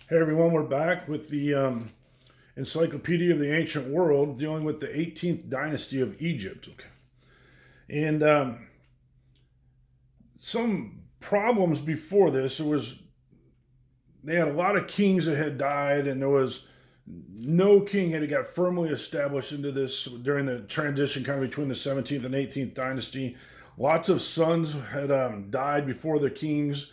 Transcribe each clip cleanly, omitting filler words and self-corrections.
Hey everyone, we're back with the Encyclopedia of the Ancient World, dealing with the 18th dynasty of Egypt. Okay. And some problems before this. They had a lot of kings that had died, and there was no king had got firmly established into this during the transition, kind of between the 17th and 18th dynasty. Lots of sons had died before the kings.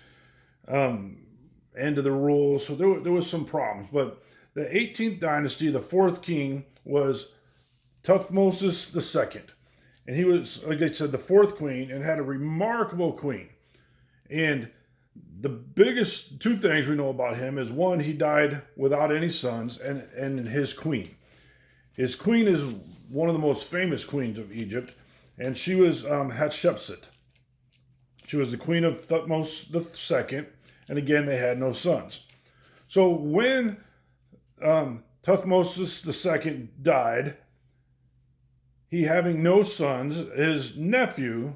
End of the rule. So there was some problems. But the 18th dynasty, the fourth king was Thutmose II. And he was, like I said, the fourth queen and had a remarkable queen. And the biggest two things we know about him is one, he died without any sons, and his queen. His queen is one of the most famous queens of Egypt, and she was Hatshepsut. She was the queen of Thutmose II, and again, they had no sons. So when Thutmose II died, he having no sons, his nephew,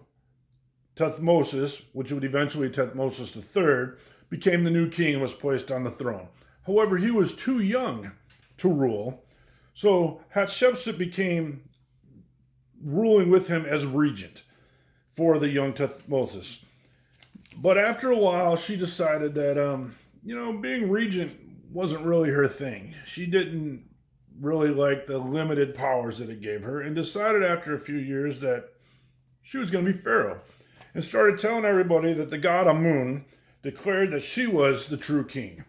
Thutmose, which would eventually be Thutmose III, became the new king and was placed on the throne. However, he was too young to rule, so Hatshepsut became ruling with him as regent for the young Thutmose. But after a while, she decided that, being regent wasn't really her thing. She didn't really like the limited powers that it gave her, and decided after a few years that she was going to be pharaoh, and started telling everybody that the god Amun declared that she was the true king.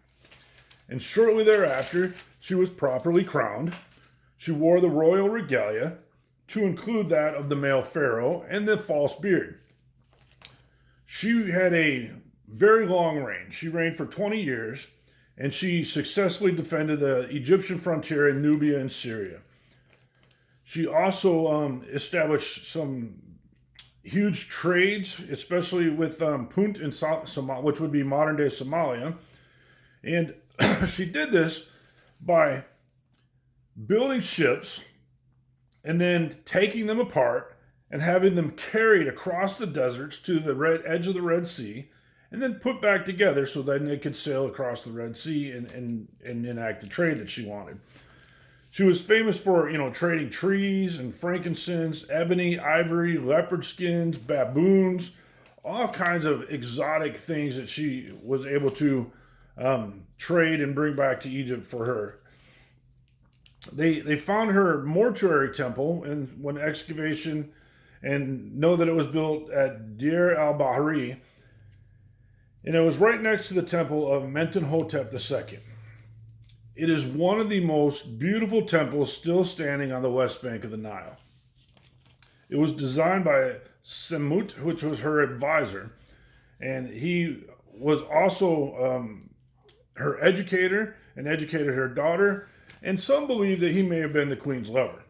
And shortly thereafter, she was properly crowned. She wore the royal regalia, to include that of the male pharaoh and the false beard. She had a very long reign. She reigned for 20 years, and she successfully defended the Egyptian frontier in Nubia and Syria. She also established some huge trades, especially with Punt in Somalia, which would be modern-day Somalia. And she did this by building ships and then taking them apart and having them carried across the deserts to the edge of the Red Sea, and then put back together so then they could sail across the Red Sea and enact the trade that she wanted. She was famous for, trading trees and frankincense, ebony, ivory, leopard skins, baboons, all kinds of exotic things that she was able to trade and bring back to Egypt for her. They found her mortuary temple and when excavation, and know that it was built at Deir al-Bahri, and it was right next to the temple of Mentuhotep II. It is one of the most beautiful temples still standing on the west bank of the Nile. It was designed by Semut, which was her advisor, and he was also her educator and educated her daughter, and some believe that he may have been the queen's lover.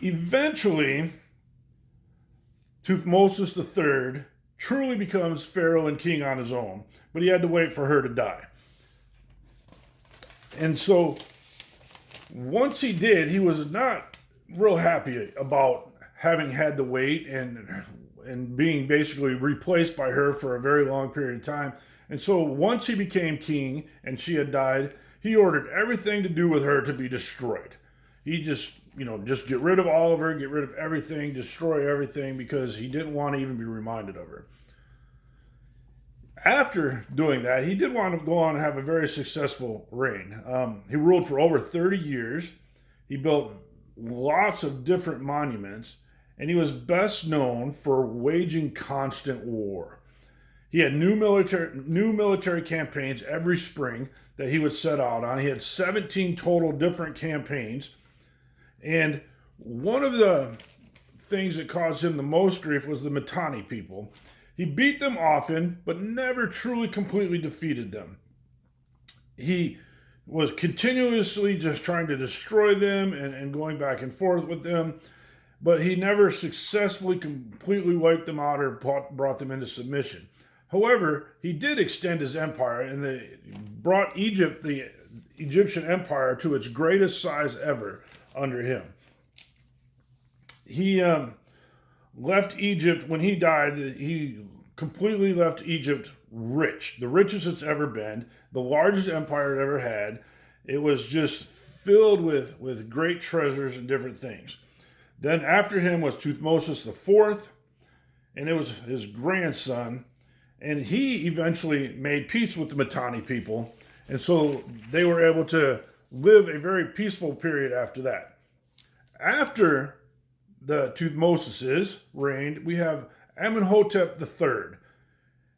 Eventually, Thutmose III truly becomes pharaoh and king on his own, but he had to wait for her to die. And so, once he did, he was not real happy about having had to wait and being basically replaced by her for a very long period of time. And so, once he became king and she had died, he ordered everything to do with her to be destroyed. He just get rid of all of her, get rid of everything, destroy everything, because he didn't want to even be reminded of her. After doing that, he did want to go on and have a very successful reign. He ruled for over 30 years. He built lots of different monuments, and he was best known for waging constant war. He had new military campaigns every spring that he would set out on. He had 17 total different campaigns. And one of the things that caused him the most grief was the Mitanni people. He beat them often, but never truly completely defeated them. He was continuously just trying to destroy them and going back and forth with them, but he never successfully completely wiped them out or brought them into submission. However, he did extend his empire, and they brought the Egyptian empire, to its greatest size ever under him. He left Egypt when he died. He completely left Egypt rich, the richest it's ever been, the largest empire it ever had. It was just filled with great treasures and different things. Then after him was Thutmose IV, and it was his grandson, and he eventually made peace with the Mitanni people, and so they were able to live a very peaceful period after that. After the Thutmoses reigned, we have Amenhotep III,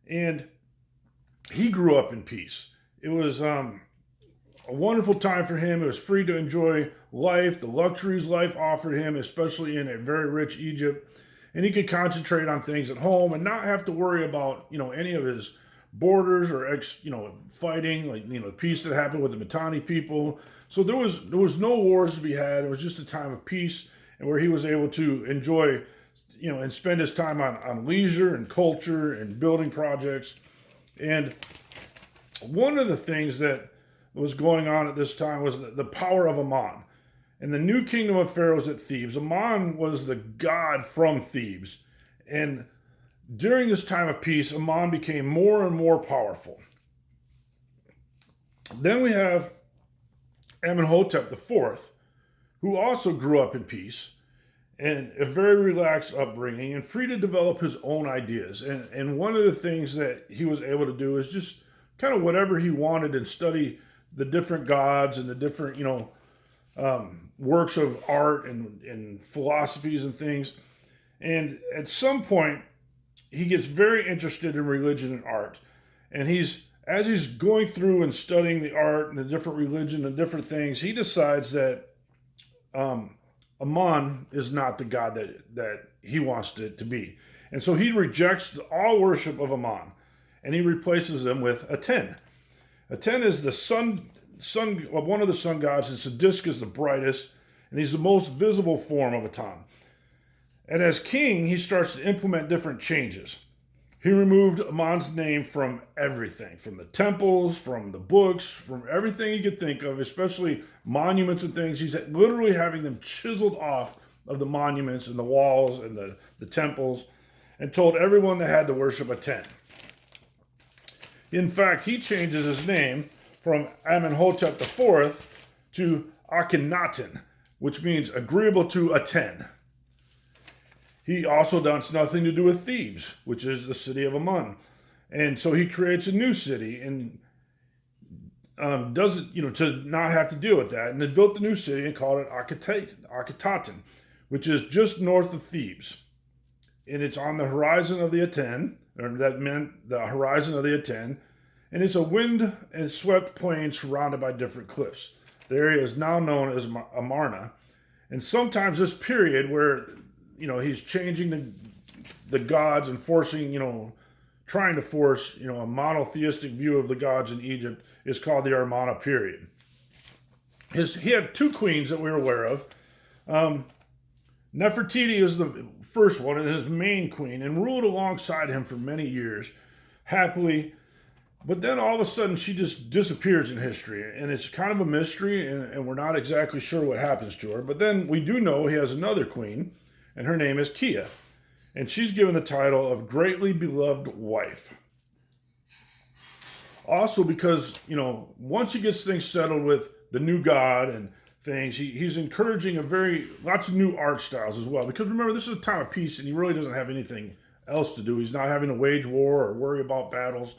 and he grew up in peace. It was a wonderful time for him. It was free to enjoy life, the luxuries life offered him, especially in a very rich Egypt. And he could concentrate on things at home and not have to worry about, any of his borders or fighting, like, the peace that happened with the Mitanni people. So there was no wars to be had. It was just a time of peace and where he was able to enjoy, and spend his time on leisure and culture and building projects. And one of the things that was going on at this time was the power of Ammon. In the new kingdom of pharaohs at Thebes, Ammon was the god from Thebes. And during this time of peace, Ammon became more and more powerful. Then we have Amenhotep IV, who also grew up in peace and a very relaxed upbringing and free to develop his own ideas. And one of the things that he was able to do is just kind of whatever he wanted and study the different gods and the different, works of art and philosophies and things. And at some point, he gets very interested in religion and art. And as he's going through and studying the art and the different religion and different things, he decides that Ammon is not the god that he wants it to be. And so he rejects all worship of Ammon, and he replaces them with Aten. Aten is the sun of one of the sun gods. Its disk is the brightest, and he's the most visible form of Aten. And as king, he starts to implement different changes. He removed Ammon's name from everything, from the temples, from the books, from everything he could think of, especially monuments and things. He's literally having them chiseled off of the monuments and the walls and the temples, and told everyone they had to worship Aten. In fact, he changes his name from Amenhotep IV to Akhenaten, which means agreeable to Aten. He also wants nothing to do with Thebes, which is the city of Ammon. And so he creates a new city and doesn't, to not have to deal with that. And they built the new city and called it Akhetaten, which is just north of Thebes. And it's on the horizon of the Aten, or that meant the horizon of the Aten. And it's a wind and swept plain surrounded by different cliffs. The area is now known as Amarna. And sometimes this period where he's changing the gods and forcing, trying to force, a monotheistic view of the gods in Egypt is called the Amarna period. He had two queens that we're aware of. Nefertiti is the first one and his main queen and ruled alongside him for many years, happily. But then all of a sudden she just disappears in history, and it's kind of a mystery, and we're not exactly sure what happens to her. But then we do know he has another queen, and her name is Kia. And she's given the title of Greatly Beloved Wife. Also because, once he gets things settled with the new god and things, he's encouraging lots of new art styles as well. Because remember, this is a time of peace, and he really doesn't have anything else to do. He's not having to wage war or worry about battles.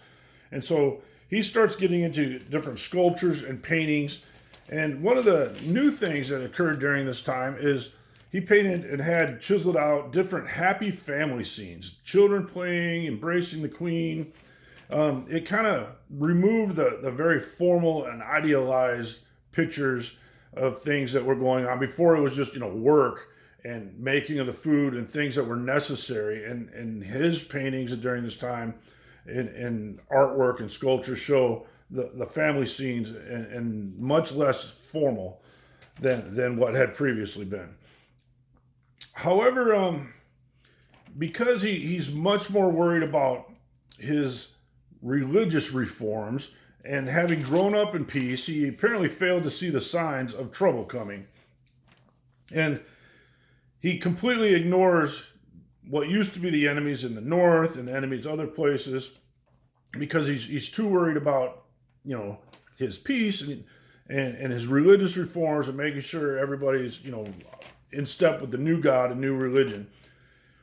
And so he starts getting into different sculptures and paintings. And one of the new things that occurred during this time is he painted and had chiseled out different happy family scenes. Children playing, embracing the queen. It kind of removed the very formal and idealized pictures of things that were going on. Before it was just, work and making of the food and things that were necessary. And his paintings during this time and artwork and sculpture show the family scenes and much less formal than what had previously been. However, because he's much more worried about his religious reforms and having grown up in peace, he apparently failed to see the signs of trouble coming. And he completely ignores what used to be the enemies in the north and enemies other places, because he's too worried about, you know, his peace and his religious reforms and making sure everybody's, you know, in step with the new God and new religion.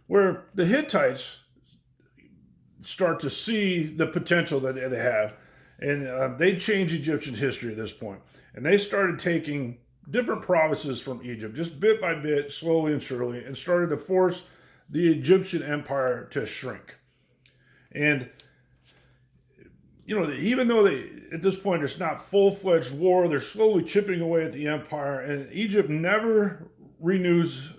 Where the Hittites start to see the potential that they have, and they changed Egyptian history at this point. And they started taking different provinces from Egypt, just bit by bit, slowly and surely, and started to force the Egyptian empire to shrink. And, you know, even though at this point, it's not full-fledged war, they're slowly chipping away at the empire, and Egypt never renews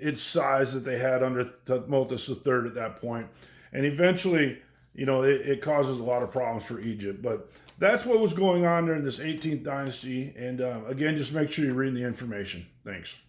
its size that they had under Thutmose III at that point. And eventually, you know, it causes a lot of problems for Egypt. But that's what was going on during this 18th dynasty. And again, just make sure you're reading the information. Thanks.